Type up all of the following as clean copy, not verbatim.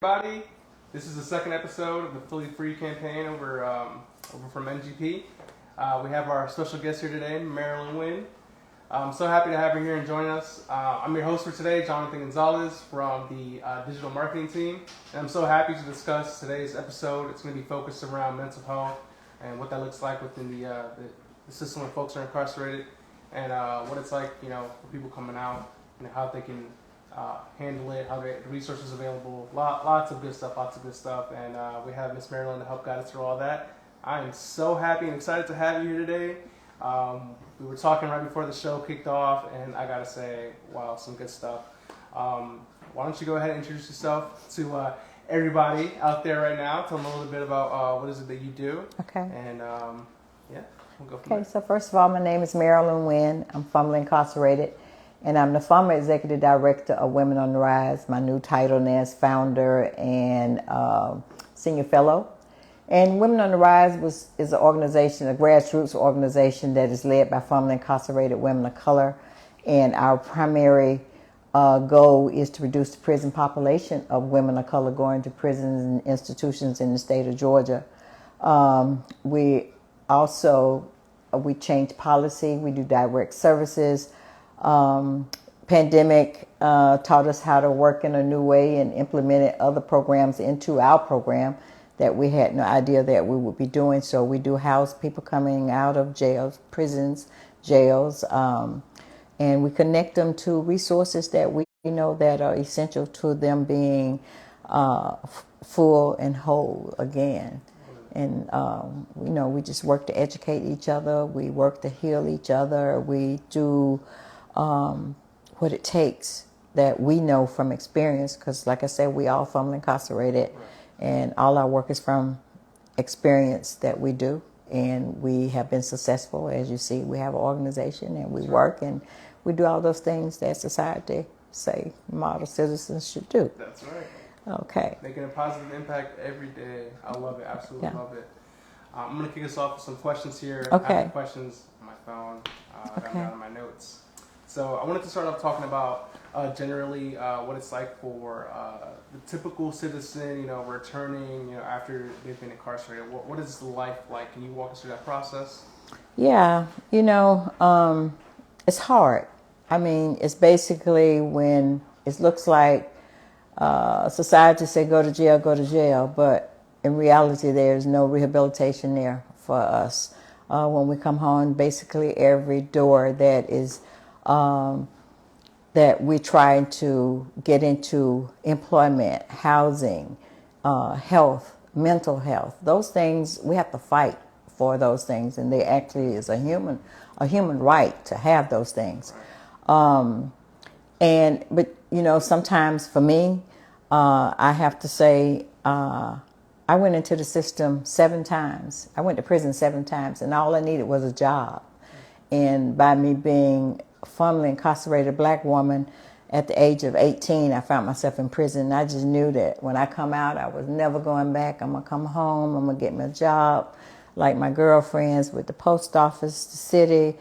Everybody, this is the second episode of the Philly Free campaign over from NGP. We have our special guest here today, Marilynn Winn. I'm so happy to have her here and join us. I'm your host for today, Jonathan Gonzalez from the digital marketing team. And I'm so happy to discuss today's episode. It's going to be focused around mental health and what that looks like within the system when folks are incarcerated, and what it's like, for people coming out, how they can handle it, how the resources available, lots of good stuff, and we have Miss Marilynn to help guide us through all that. I am so happy and excited to have you here today. We were talking right before the show kicked off, and I gotta say, wow, some good stuff. Why don't you go ahead and introduce yourself to everybody out there right now? Tell them a little bit about what is it that you do. Okay. And yeah, we'll go from there. So first of all, my name is Marilynn Winn. I'm formerly incarcerated. And I'm the former executive director of Women on the Rise. My new title now is founder and senior fellow. And Women on the Rise is an organization, a grassroots organization that is led by formerly incarcerated women of color. And our primary goal is to reduce the prison population of women of color going to prisons and institutions in the state of Georgia. We change policy. We do direct services. Pandemic taught us how to work in a new way and implemented other programs into our program that we had no idea that we would be doing. So we do house people coming out of jails, prisons, jails, and we connect them to resources that we know that are essential to them being full and whole again. And, we just work to educate each other. We work to heal each other. We do what it takes that we know from experience, because like I said, we all formerly incarcerated, and all our work is from experience that we do, and we have been successful. As you see, we have an organization and we work and we do all those things that society say model citizens should do. That's right. Okay. Making a positive impact every day. I love it. Absolutely love it. I'm going to kick us off with some questions here. Okay. I have questions on my phone. I got them down in my notes. So I wanted to start off talking about generally what it's like for the typical citizen, returning, after they've been incarcerated. What is life like? Can you walk us through that process? Yeah, it's hard. I mean, it's basically when it looks like society say go to jail, but in reality there's no rehabilitation there for us. When we come home, basically every door that is that we try to get into: employment, housing, health, mental health. Those things, we have to fight for those things, and they actually is a human right to have those things. But sometimes for me, I have to say, I went into the system 7 times. I went to prison 7 times, and all I needed was a job. And by me being a formerly incarcerated black woman at the age of 18, I found myself in prison. I just knew that when I come out, I was never going back. I'm going to come home. I'm going to get me a job like my girlfriends with the post office, the city,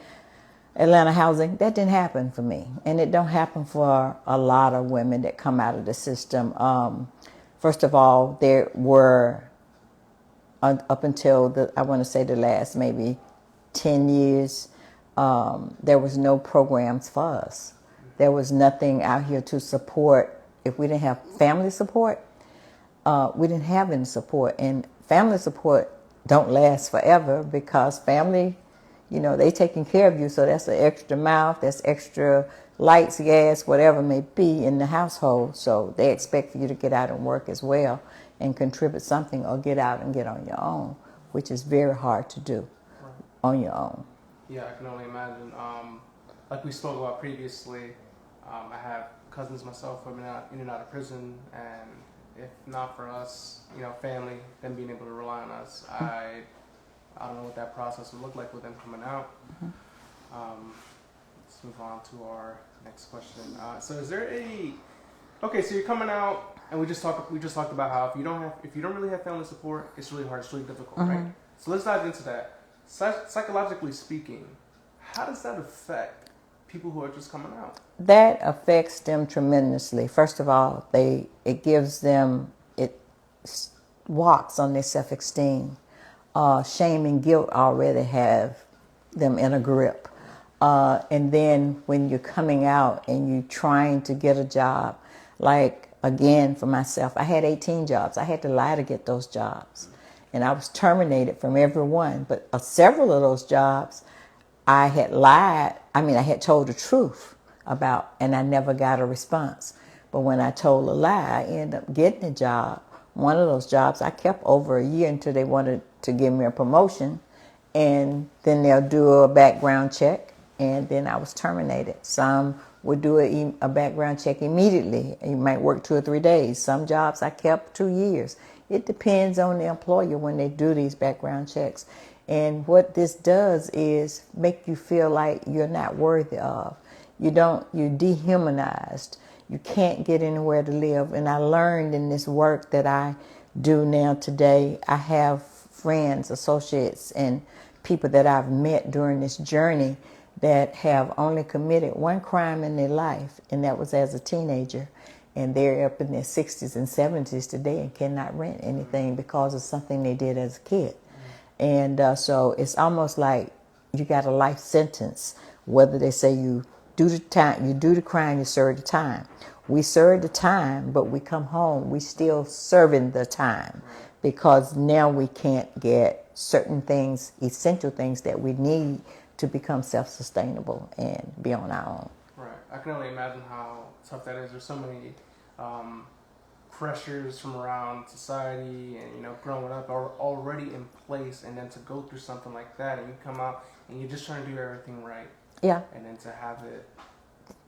Atlanta housing. That didn't happen for me. And it don't happen for a lot of women that come out of the system. First of all, there were, up until the last maybe 10 years, there was no programs for us. There was nothing out here to support. If we didn't have family support, we didn't have any support. And family support don't last forever, because family, they taking care of you. So that's an extra mouth, that's extra lights, gas, whatever may be in the household. So they expect for you to get out and work as well and contribute something, or get out and get on your own, which is very hard to do on your own. Yeah, I can only imagine. Like we spoke about previously, I have cousins myself who have been in and out of prison, and if not for us, family, them being able to rely on us, I don't know what that process would look like with them coming out. Let's move on to our next question. So is there so you're coming out, and we just talked about how if you don't really have family support, it's really hard, it's really difficult, right? So let's dive into that. Psychologically speaking, how does that affect people who are just coming out? That affects them tremendously. First of all, it gives them walks on their self-esteem. Shame and guilt already have them in a grip. And then when you're coming out and you're trying to get a job, like again for myself, I had 18 jobs. I had to lie to get those jobs. And I was terminated from every one. But several of those jobs, I had lied. I mean, I had told the truth about, and I never got a response. But when I told a lie, I ended up getting a job. One of those jobs I kept over a year until they wanted to give me a promotion. And then they'll do a background check. And then I was terminated. Some would do a background check immediately. You might work 2 or 3 days. Some jobs I kept 2 years. It depends on the employer when they do these background checks. And what this does is make you feel like you're not worthy of. You're dehumanized. You can't get anywhere to live. And I learned in this work that I do now today, I have friends, associates, and people that I've met during this journey that have only committed one crime in their life, and that was as a teenager. And they're up in their 60s and 70s today and cannot rent anything because of something they did as a kid. And so it's almost like you got a life sentence, whether they say you do the time, you do the crime, you serve the time. We serve the time, but we come home, we still serving the time because now we can't get certain things, essential things that we need to become self-sustainable and be on our own. Right. I can only imagine how tough that is. There's so many pressures from around society and, growing up are already in place, and then to go through something like that and you come out and you're just trying to do everything right. Yeah. And then to have it.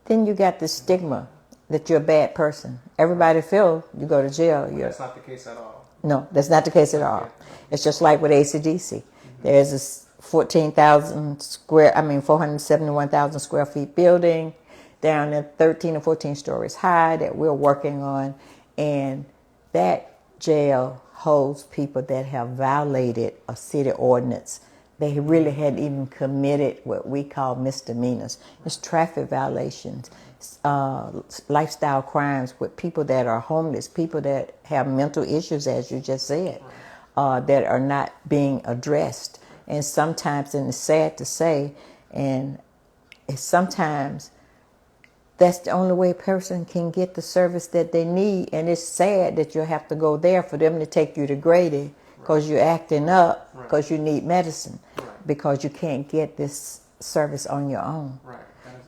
Then you got this stigma that you're a bad person. Everybody feels you go to jail. That's not the case at all. No, that's not the case at all. It's just like with AC/DC. There's this 471,000 square feet building down there, 13 or 14 stories high that we're working on. And that jail holds people that have violated a city ordinance. They really hadn't even committed what we call misdemeanors. It's traffic violations, lifestyle crimes with people that are homeless, people that have mental issues, as you just said, that are not being addressed. And sometimes, and it's sad to say, and sometimes that's the only way a person can get the service that they need. And it's sad that you have to go there for them to take you to Grady because you're acting up because you need medicine, because you can't get this service on your own. Right.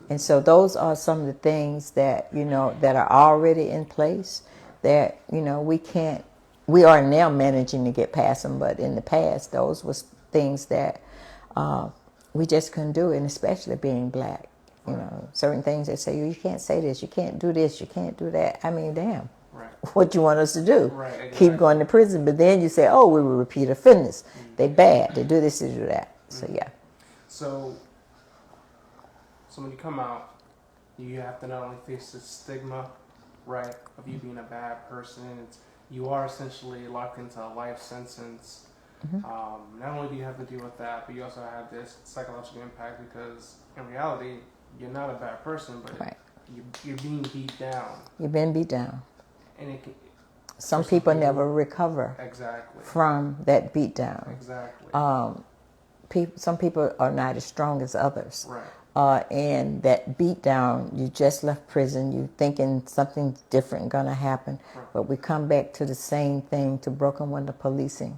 And so those are some of the things that, that are already in place that, we are now managing to get past them. But in the past, those was things that we just couldn't do, and especially being black. Certain things they say, you can't say this, you can't do this, you can't do that. I mean, damn. Right. What you want us to do? Right, exactly. Keep going to prison, but then you say, oh, we were repeat offenders. They bad. They do this, they do that. So, yeah. So when you come out, you have to not only face the stigma, right, of you being a bad person. You are essentially locked into a life sentence. Not only do you have to deal with that, but you also have this psychological impact because in reality, you're not a bad person, but you're being beat down. You've been beat down. And some people never recover from that beat down. Exactly. Some people are not as strong as others. Right. And that beat down, you just left prison, you thinking something different gonna happen, but we come back to the same thing, to broken window policing.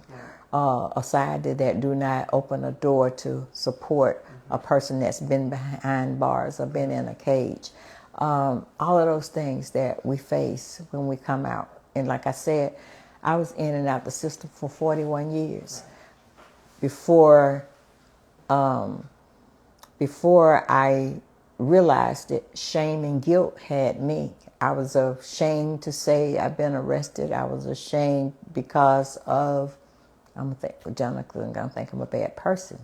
A society that do not open a door to support a person that's been behind bars or been in a cage. All of those things that we face when we come out. And like I said, I was in and out the system for 41 years. Before I realized that shame and guilt had me. I was ashamed to say I've been arrested. I was ashamed because of, I'm going to think for Jonathan, I'm going to think I'm a bad person.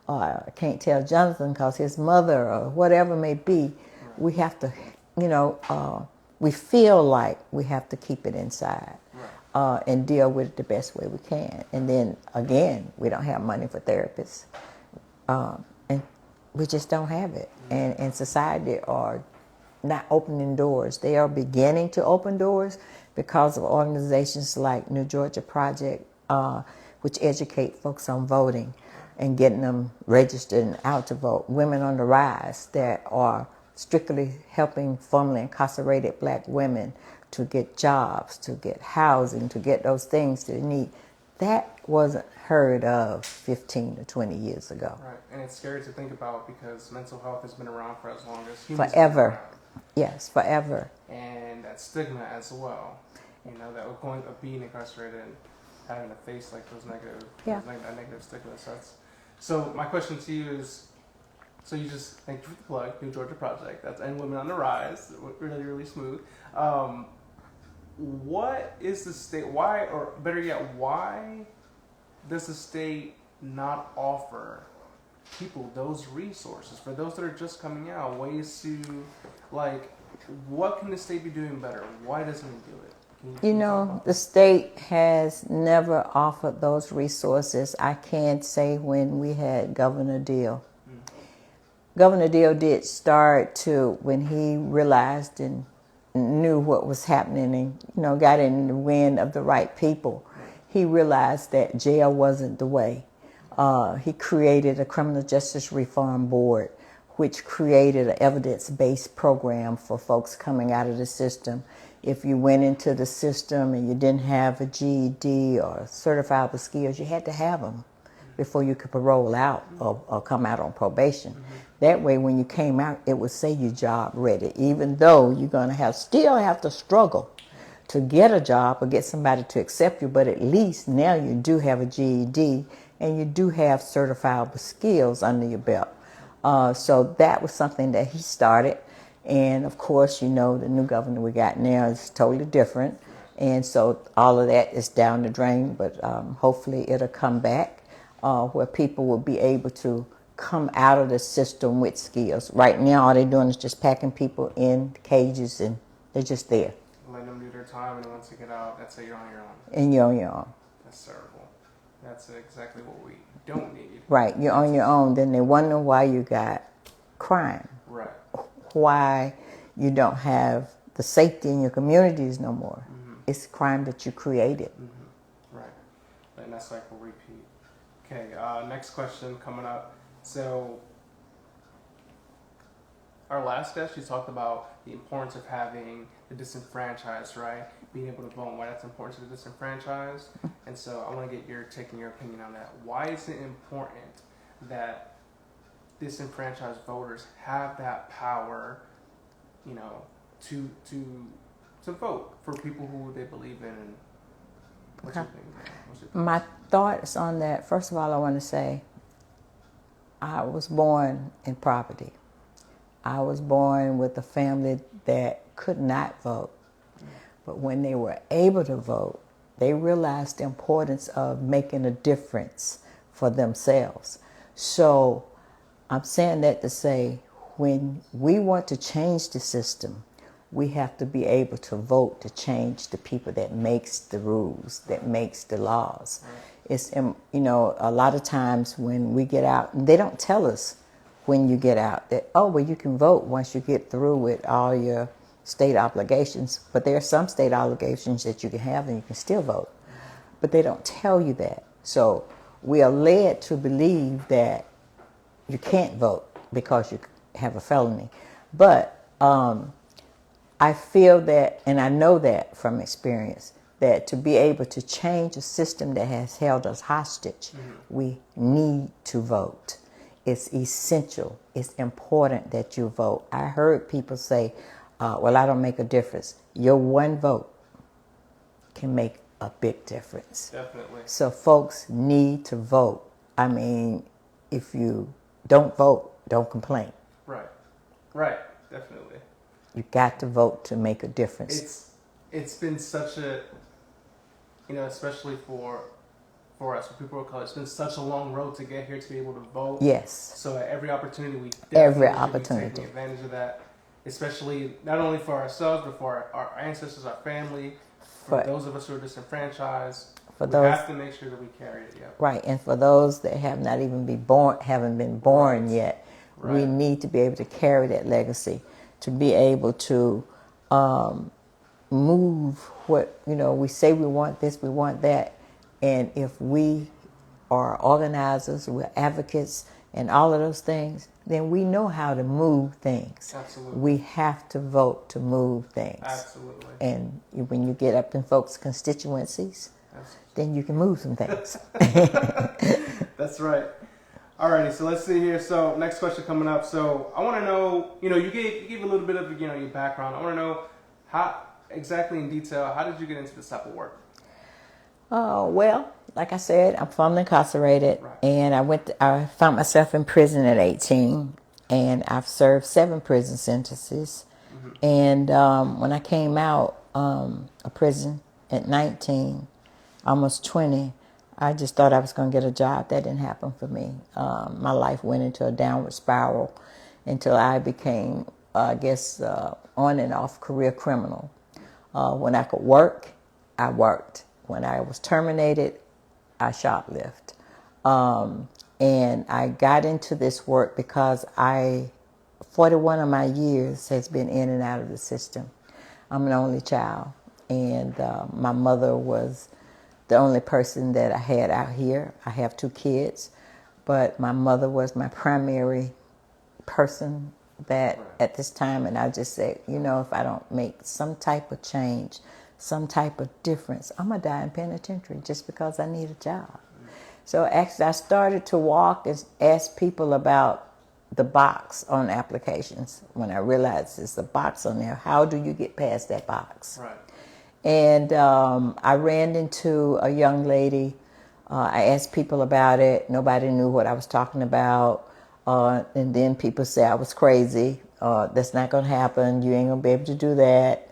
I can't tell Jonathan because his mother or whatever may be. We have to, we feel like we have to keep it inside and deal with it the best way we can. And then, again, we don't have money for therapists. And we just don't have it. And society are not opening doors. They are beginning to open doors. because of organizations like New Georgia Project, which educate folks on voting and getting them registered and out to vote. Women on the Rise that are strictly helping formerly incarcerated black women to get jobs, to get housing, to get those things they need. That wasn't heard of 15 to 20 years ago. Right, and it's scary to think about because mental health has been around for as long as humans. Forever. Yes, forever. And that stigma as well. You know, that going of being incarcerated and having to face like those negative, that negative stigma. So my question to you is, so you just, thank you for the plug, New Georgia Project, that's and Women on the Rise, really, really smooth. What is the state, why, or better yet, why does the state not offer people those resources for those that are just coming out, ways to, like, what can the state be doing better? Why doesn't it do it? You know, the state has never offered those resources. I can't say when we had Governor Deal. Governor Deal did start to, when he realized and knew what was happening and, you know, got in the wind of the right people, he realized that jail wasn't the way. He created a criminal justice reform board, which created an evidence-based program for folks coming out of the system. If you went into the system and you didn't have a GED or certifiable skills, you had to have them before you could parole out or come out on probation. That way, when you came out, it would say you job ready, even though you're going to still have to struggle to get a job or get somebody to accept you, but at least now you do have a GED and you do have certifiable skills under your belt. So that was something that he started. And of course, you know, the new governor we got now is totally different. And so all of that is down the drain, but hopefully it'll come back where people will be able to come out of the system with skills. Right now, all they're doing is just packing people in cages and they're just there. Letting them do their time, and once they get out, that's it, you're on your own. And you're on your own. That's terrible. That's exactly what we don't need. Right, you're on your own. Then they wonder why you got crime. Right. Why you don't have the safety in your communities no more. It's crime that you created. Right. And that's like a repeat. Okay, next question coming up. So, our last guest, she talked about the importance of having the disenfranchised, right? Being able to vote, why that's important to the disenfranchised. And so I want to get your take and your opinion on that. Why is it important that disenfranchised voters have that power, you know, to vote for people who they believe in? And what's your thing? My thoughts on that, first of all, I want to say I was born in poverty. I was born with a family that could not vote. But when they were able to vote, they realized the importance of making a difference for themselves. So I'm saying that to say, when we want to change the system, we have to be able to vote to change the people that makes the rules, that makes the laws. It's, you know, a lot of times when we get out, and they don't tell us when you get out that, oh, well, you can vote once you get through with all your state obligations. But there are some state obligations that you can have and you can still vote. But they don't tell you that. So we are led to believe that you can't vote because you have a felony. But I feel that, and I know that from experience, that to be able to change a system that has held us hostage, we need to vote. It's essential. It's important that you vote. I heard people say, well, I don't make a difference. Your one vote can make a big difference. Definitely. So folks need to vote. I mean, if you don't vote, don't complain. Right. Right. Definitely. You got to vote to make a difference. It's been such a, you know, especially for us, for people of color, it's been such a long road to get here to be able to vote. Yes. So at every opportunity, we definitely should be taking advantage of that, especially not only for ourselves, but for our ancestors, our family, for those of us who are disenfranchised. We have to make sure that we carry it. Yep. Right, and for those that have not even haven't been born yet, we need to be able to carry that legacy, to be able to move what, we say we want this, we want that. And if we are organizers, we're advocates, and all of those things, then we know how to move things. Absolutely. We have to vote to move things. Absolutely. And when you get up in folks' constituencies, then you can move some things. That's right. Alrighty, so let's see here. So next question coming up. So I want to know, you gave a little bit of, your background. I want to know how exactly in detail, how did you get into this type of work? Well, like I said, I'm formerly incarcerated, Right. and I found myself in prison at 18, and I've served 7 prison sentences. Mm-hmm. And when I came out of prison at 19, almost 20, I just thought I was going to get a job. That didn't happen for me. My life went into a downward spiral until I became, on and off career criminal. When I could work, I worked. When I was terminated, I shoplifted. And I got into this work because 41 of my years has been in and out of the system. I'm an only child, and my mother was the only person that I had out here. I have 2 kids, but my mother was my primary person that at this time, and I just said, if I don't make some type of change, some type of difference, I'm going to die in penitentiary just because I need a job. So actually I started to walk and ask people about the box on applications. When I realized there's a box on there, how do you get past that box? Right. And I ran into a young lady. I asked people about it. Nobody knew what I was talking about. And then people say I was crazy. That's not going to happen. You ain't going to be able to do that.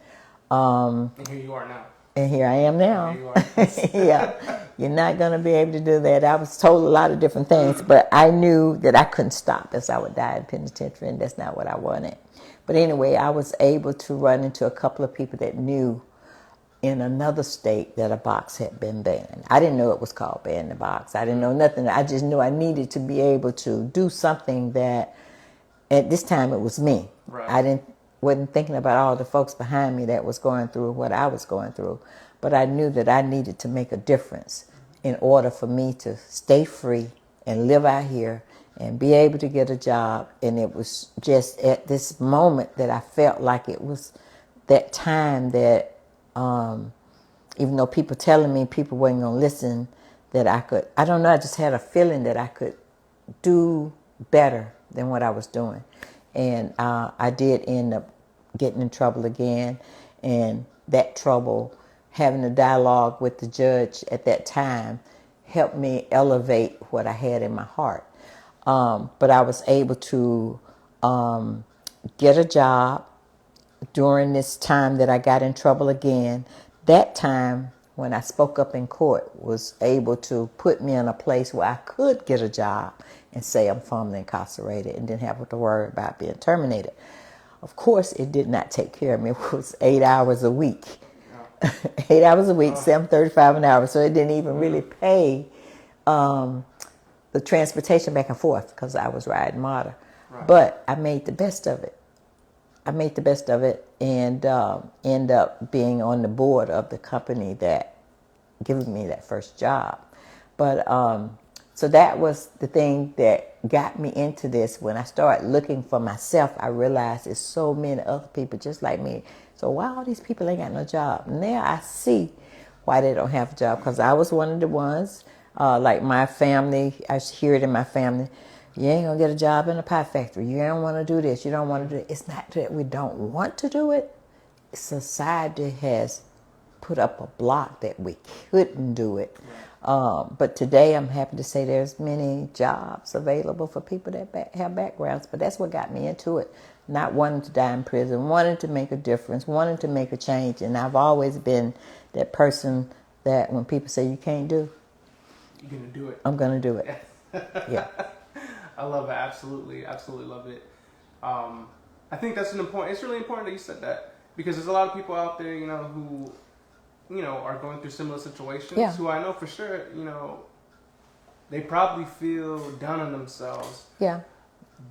And here you are now. And here I am now. Here you are. Yeah. You're not going to be able to do that. I was told a lot of different things, but I knew that I couldn't stop, as I would die in penitentiary, and that's not what I wanted. But anyway, I was able to run into a couple of people that knew in another state that a box had been banned. I didn't know it was called ban the box. I didn't know nothing. I just knew I needed to be able to do something that, at this time, it was me. Right. I wasn't thinking about all the folks behind me that was going through what I was going through, but I knew that I needed to make a difference in order for me to stay free and live out here and be able to get a job. And it was just at this moment that I felt like it was that time that even though people telling me people wasn't going to listen, that I don't know, I just had a feeling that I could do better than what I was doing. And I did end up getting in trouble again, and that trouble, having a dialogue with the judge at that time, helped me elevate what I had in my heart. But I was able to get a job during this time that I got in trouble again. That time, when I spoke up in court, was able to put me in a place where I could get a job and say I'm formerly incarcerated and didn't have to worry about being terminated. Of course, it did not take care of me. It was 8 hours a week. 8 hours a week, $7.35 an hour. So it didn't even really pay the transportation back and forth because I was riding MARTA. Right. But I made the best of it. And end up being on the board of the company that gave me that first job. But so that was the thing that got me into this. When I started looking for myself, I realized there's so many other people just like me. So why all these people ain't got no job? Now I see why they don't have a job, because I was one of the ones, like my family, I hear it in my family, you ain't gonna get a job in a pie factory. You don't want to do this. You don't want to do it. It's not that we don't want to do it. Society has put up a block that we couldn't do it. But today I'm happy to say there's many jobs available for people that have backgrounds. But that's what got me into it. Not wanting to die in prison, wanting to make a difference, wanting to make a change. And I've always been that person that when people say you can't do, you're going to do it. I'm going to do it. Yeah. I love it. Absolutely love it. I think it's really important that you said that, because there's a lot of people out there, who, are going through similar situations, who I know for sure, they probably feel down on themselves. Yeah.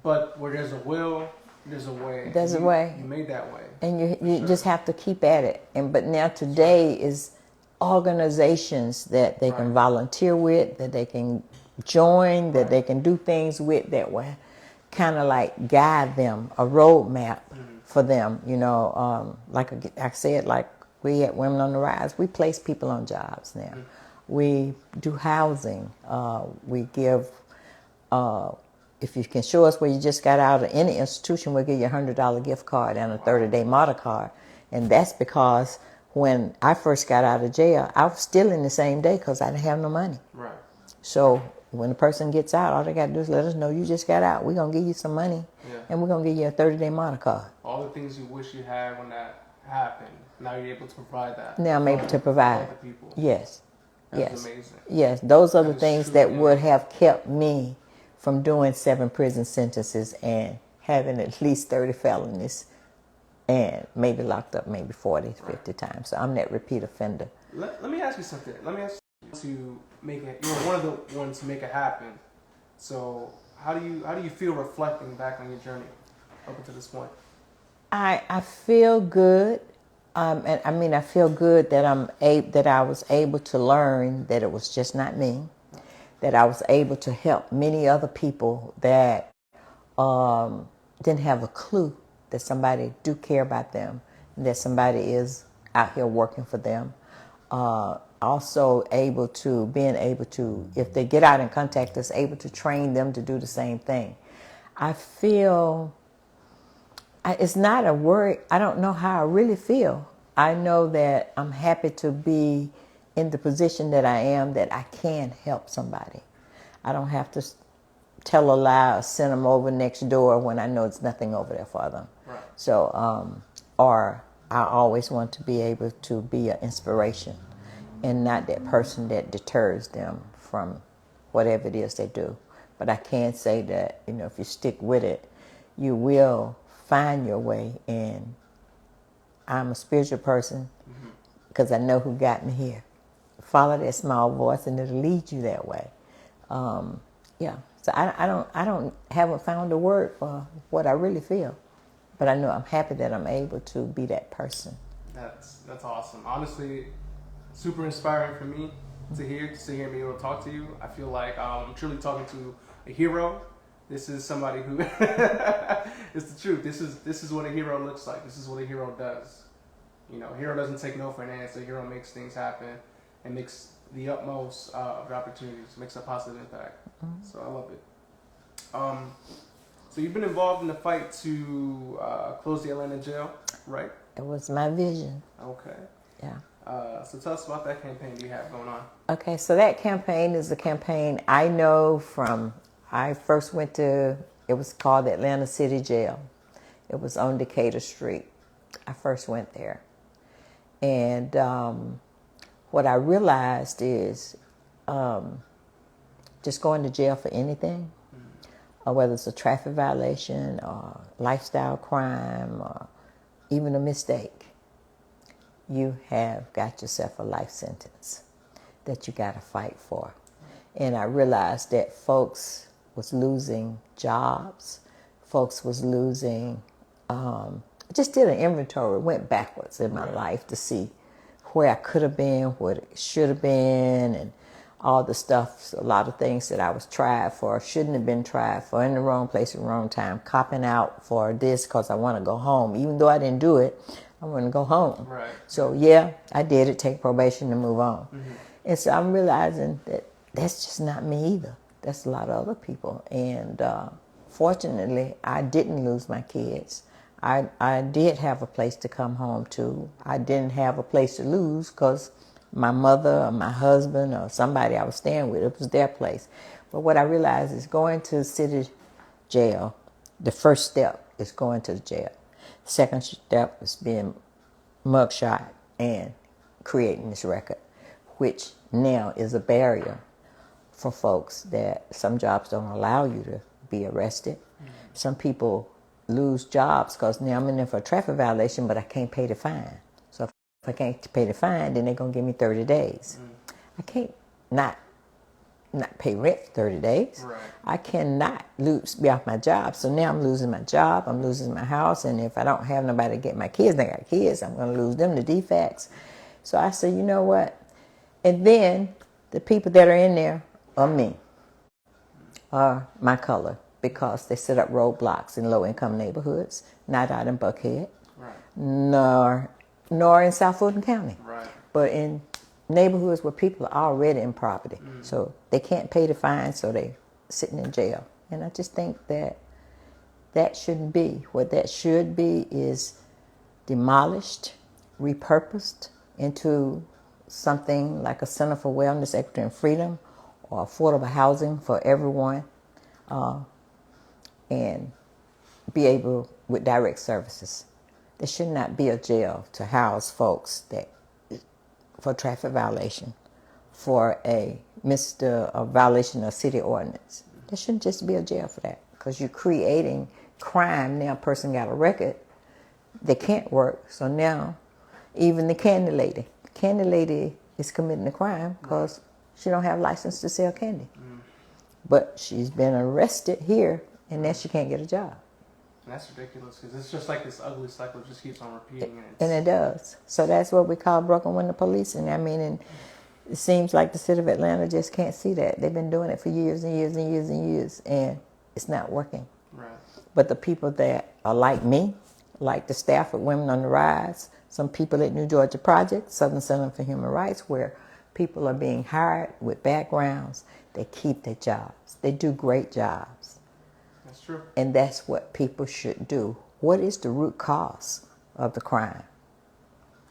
But where there's a will, there's a way. There's a way. You made that way. And you just have to keep at it. But now today is organizations that they can volunteer with, that they can join, that they can do things with, that will kind of like guide them, a roadmap for them. Like I said, like we at Women on the Rise, we place people on jobs now. We do housing. We give, if you can show us where you just got out of any institution, we'll give you a $100 gift card and a 30-day model card. And that's because when I first got out of jail, I was still in the same day because I didn't have no money. Right. So when the person gets out, all they got to do is let us know you just got out. We're going to give you some money, and we're going to give you a 30-day model card. All the things you wish you had when that happened, now you're able to provide that. Now I'm able to provide. Other people. Yes. That's amazing. Yes, those are the That is things truly that would have kept me from doing 7 prison sentences and having at least 30 felonies and maybe locked up maybe 40, 50 times. So I'm that repeat offender. Let me ask you something. Let me ask you to make it. You're one of the ones to make it happen. So how do you feel reflecting back on your journey up until this point? I feel good. And I mean, I feel good that that I was able to learn that it was just not me, that I was able to help many other people that didn't have a clue that somebody do care about them, that somebody is out here working for them. Also being able to, if they get out and contact us, able to train them to do the same thing. I feel, it's not a worry. I don't know how I really feel. I know that I'm happy to be in the position that I am, that I can help somebody. I don't have to tell a lie or send them over next door when I know there's nothing over there for them. Right. So, or I always want to be able to be an inspiration and not that person that deters them from whatever it is they do. But I can say that, if you stick with it, you will find your way. And I'm a spiritual person because I know who got me here. Follow that small voice and it'll lead you that way. So I haven't found a word for what I really feel, but I know I'm happy that I'm able to be that person. That's awesome. Honestly, super inspiring for me to hear me able to talk to you. I feel like I'm truly talking to a hero. This is somebody who it's the truth. This is what a hero looks like. This is what a hero does. A hero doesn't take no for an answer. A hero makes things happen and makes the utmost of the opportunities, makes a positive impact. So I love it. So you've been involved in the fight to close the Atlanta jail, right? It was my vision. Okay. Yeah. So tell us about that campaign you have going on. Okay, so that campaign is a campaign I know from, I first went to, it was called the Atlanta City Jail. It was on Decatur Street. I first went there. And what I realized is just going to jail for anything, or whether it's a traffic violation or lifestyle crime or even a mistake, you have got yourself a life sentence that you got to fight for. And I realized that folks was losing jobs, folks was losing, I just did an inventory, went backwards in my life to see where I could have been, what it should have been, and all the stuff, a lot of things that I was tried for, shouldn't have been tried for, in the wrong place at the wrong time, copping out for this because I want to go home. Even though I didn't do it, I want to go home. Right. So yeah, I did it, take probation and move on. And so I'm realizing that that's just not me either. That's a lot of other people. And fortunately, I didn't lose my kids. I did have a place to come home to. I didn't have a place to lose because my mother or my husband or somebody I was staying with, it was their place. But what I realized is going to city jail, the first step is going to the jail. The second step is being mugshot and creating this record, which now is a barrier for folks that some jobs don't allow you to be arrested. Some people lose jobs because now I'm in there for a traffic violation, but I can't pay the fine. So if I can't pay the fine, then they're going to give me 30 days. I can't not not pay rent for 30 days. Right. I cannot be off my job. So now I'm losing my job. I'm losing my house. And if I don't have nobody to get my kids, they got kids, I'm going to lose them to defects. So I said, you know what? And then the people that are in there are me, are my color, because they set up roadblocks in low-income neighborhoods, not out in Buckhead, Right. nor in South Fulton County, Right. but in neighborhoods where people are already in poverty. So they can't pay the fine, so they're sitting in jail. And I just think that that shouldn't be. What that should be is demolished, repurposed into something like a Center for Wellness, Equity, and Freedom, or affordable housing for everyone, and be able with direct services. There should not be a jail to house folks that for traffic violation, for a violation of city ordinance. There shouldn't just be a jail for that, because you're creating crime. Now a person got a record, they can't work, so now even the candy lady is committing a crime because she don't have license to sell candy. But she's been arrested here, and now she can't get a job. And that's ridiculous, because it's just like this ugly cycle just keeps on repeating. And it does. So that's what we call broken window policing. I mean, and it seems like the city of Atlanta just can't see that. They've been doing it for years and years and years and years, and it's not working. Right. But the people that are like me, like the staff at Women on the Rise, some people at New Georgia Project, Southern Center for Human Rights, where people are being hired with backgrounds, they keep their jobs. They do great jobs. That's true. And that's what people should do. What is the root cause of the crime?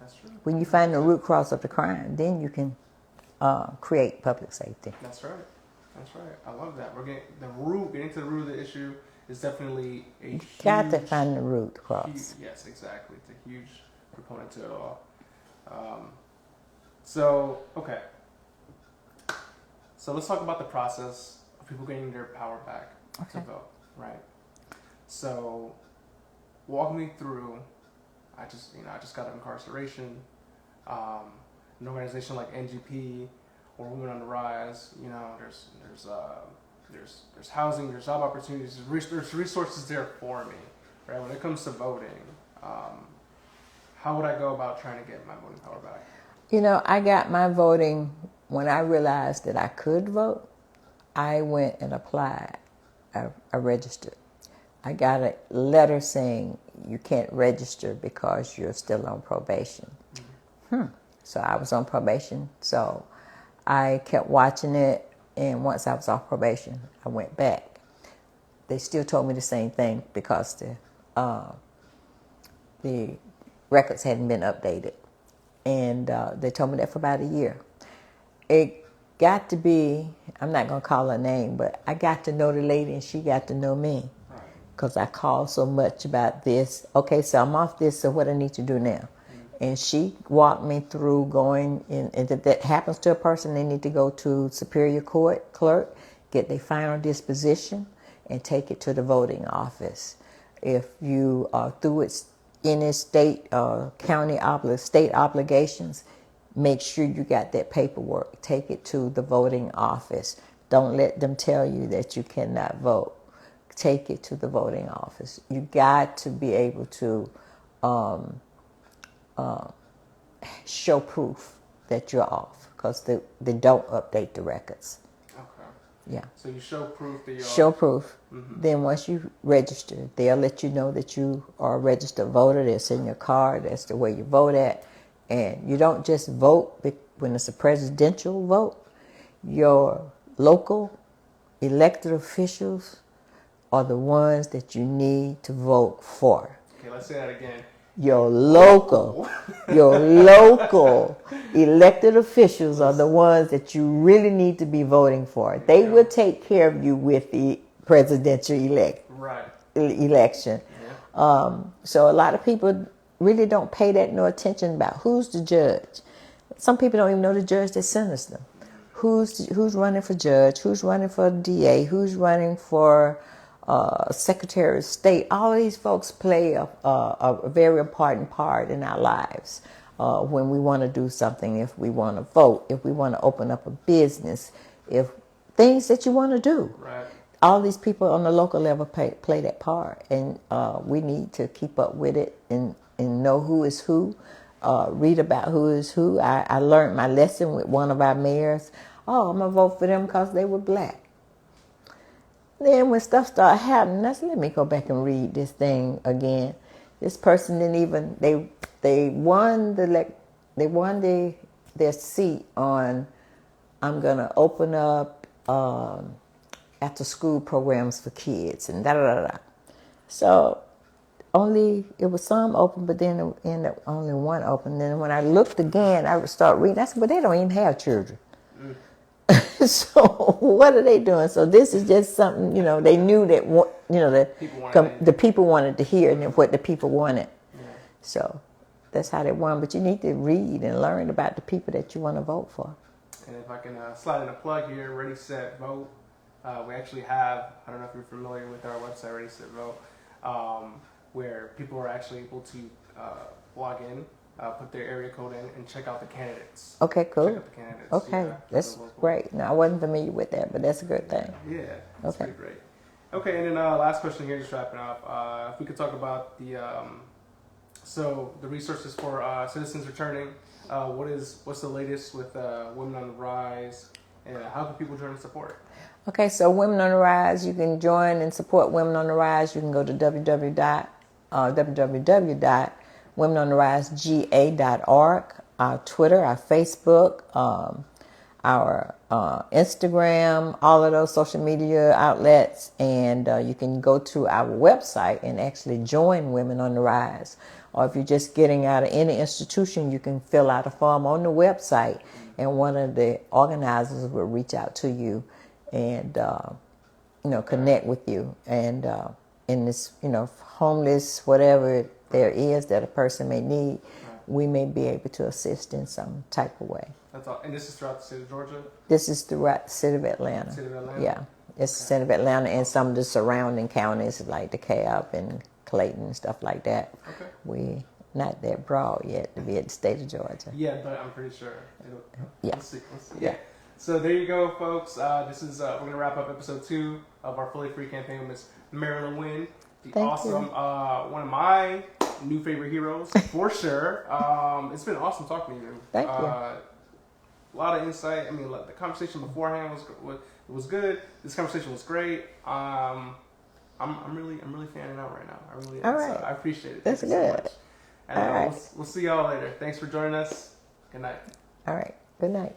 That's true. When you find the root cause of the crime, then you can create public safety. That's right. That's right. I love that. Getting to the root of the issue is definitely a huge... Got to find the root cause. Yes, exactly. It's a huge proponent to it all. So let's talk about the process of people getting their power back to vote, right? So walk me through. I just got out of incarceration. An organization like NGP or Women on the Rise. There's housing, there's job opportunities, there's resources there for me, right? When it comes to voting, how would I go about trying to get my voting power back? I got my voting when I realized that I could vote. I went and applied. I registered. I got a letter saying you can't register because you're still on probation. So I was on probation. So I kept watching it, and once I was off probation, I went back. They still told me the same thing because the records hadn't been updated. And they told me that for about a year. It got to be, I'm not going to call her name, but I got to know the lady and she got to know me. Because I called so much about this. Okay, so I'm off this, so what I need to do now? And she walked me through going in, and if that happens to a person, they need to go to Superior Court clerk, get their final disposition, and take it to the voting office. If you are through any state, county, state obligations, make sure you got that paperwork. Take it to the voting office. Don't let them tell you that you cannot vote. Take it to the voting office. You got to be able to show proof that you're off, because they don't update the records. Okay. Yeah. So you show proof that you're Show off. proof. Then once you register, they'll let you know that you are a registered voter. They'll send you a card. That's the way you vote at. And you don't just vote when it's a presidential vote. Your local elected officials are the ones that you need to vote for. Okay, let's say that again. Your local elected officials are the ones that you really need to be voting for. They will take care of you with the presidential election. Yeah. So a lot of people really don't pay that no attention about who's the judge. Some people don't even know the judge that sentenced them. Who's running for judge? Who's running for DA? Who's running for Secretary of State? All of these folks play a very important part in our lives when we want to do something, if we want to vote, if we want to open up a business, if things that you want to do. Right. All these people on the local level play that part, and we need to keep up with it and know who is who, read about who is who. I learned my lesson with one of our mayors. Oh, I'm going to vote for them because they were black. Then when stuff started happening, I said, let me go back and read this thing again. This person didn't even, they won their seat on, I'm going to open up after school programs for kids and da-da-da-da. So it was some open, but then it ended up only one open. Then when I looked again, I would start reading. I said, well, they don't even have children. So what are they doing? So this is just something, they knew that, the people wanted to hear what the people wanted. Yeah. So that's how they won. But you need to read and learn about the people that you want to vote for. And if I can slide in a plug here, Ready, Set, Vote. We actually have, I don't know if you're familiar with our website, Ready, Set, Vote, where people are actually able to log in, put their area code in, and check out the candidates. Okay, cool. Check out the candidates. Okay, that's great. Now, I wasn't familiar with that, but that's a good thing. Yeah, that's pretty great. Okay, and then last question here, just wrapping up. If we could talk about the resources for citizens returning. What's the latest with Women on the Rise, and how can people join and support? Okay, so Women on the Rise, you can join and support Women on the Rise. You can go to www.womenontherisega.org, our Twitter, our Facebook, our Instagram, all of those social media outlets, and you can go to our website and actually join Women on the Rise. Or if you're just getting out of any institution, you can fill out a form on the website, and one of the organizers will reach out to you and connect with you. And in this, homeless, whatever there is that a person may need, we may be able to assist in some type of way. That's all. And this is throughout the state of Georgia? This is throughout the city of Atlanta. City of Atlanta? Yeah. It's the city of Atlanta and some of the surrounding counties like DeKalb and Clayton and stuff like that. Okay. We not that broad yet to be at the state of Georgia. Yeah, but I'm pretty sure. Yeah. Let's see. Yeah. So there you go, folks. This is we're gonna wrap up episode 2 of our Fully Free campaign with Miss Marilynn Winn, Thank you. one of my new favorite heroes for sure. It's been awesome talking to you. Thank you. A lot of insight. I mean, the conversation beforehand was good. This conversation was great. I'm really fanning out right now. I really am. All right. So I appreciate it. That's Thank you good. so much. And All right. we'll see y'all later. Thanks for joining us. Good night. All right. Good night.